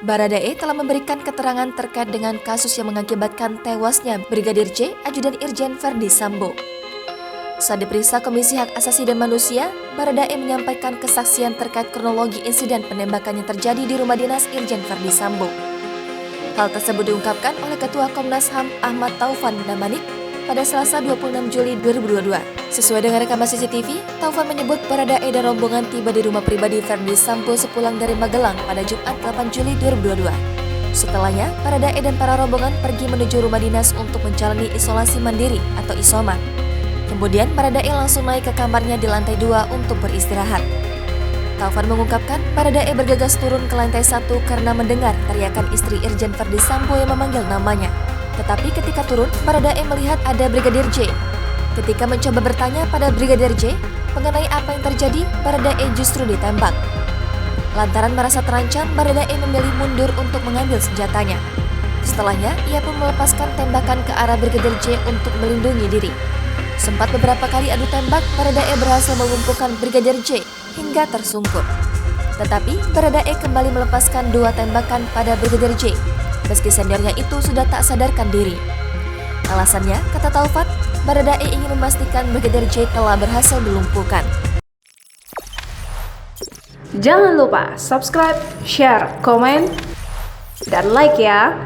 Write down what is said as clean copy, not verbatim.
Baradae telah memberikan keterangan terkait dengan kasus yang mengakibatkan tewasnya Brigadir J, Ajudan Irjen Verdi Sambo. Saat diperiksa Komisi Hak Asasi dan Manusia, Baradae menyampaikan kesaksian terkait kronologi insiden penembakan yang terjadi di rumah dinas Irjen Verdi Sambo. Hal tersebut diungkapkan oleh Ketua Komnas HAM Ahmad Taufan Damanik pada Selasa 26 Juli 2022. Sesuai dengan rekaman CCTV, Taufan menyebut Baradae dan rombongan tiba di rumah pribadi Verdi Sambo sepulang dari Magelang pada Jumat 8 Juli 2022. Setelahnya, Baradae dan para rombongan pergi menuju rumah dinas untuk menjalani isolasi mandiri atau isoman. Kemudian Baradae langsung naik ke kamarnya di lantai 2 untuk beristirahat. Taufan mengungkapkan Baradae bergegas turun ke lantai 1 karena mendengar teriakan istri Irjen Verdi Sambo yang memanggil namanya. Tetapi ketika turun, Baradae melihat ada Brigadir J. Ketika mencoba bertanya pada Brigadir J mengenai apa yang terjadi, Baradae justru ditembak. Lantaran merasa terancam, Baradae memilih mundur untuk mengambil senjatanya. Setelahnya, ia pun melepaskan tembakan ke arah Brigadir J untuk melindungi diri. Sempat beberapa kali adu tembak, Baradae berhasil melumpuhkan Brigadir J hingga tersungkur. Tetapi, Baradae kembali melepaskan 2 tembakan pada Brigadir J, meski seniornya itu sudah tak sadarkan diri. Alasannya, kata Taufan, Baradae ingin memastikan Brigadir J telah berhasil dilumpuhkan. Jangan lupa subscribe, share, komen, dan like ya!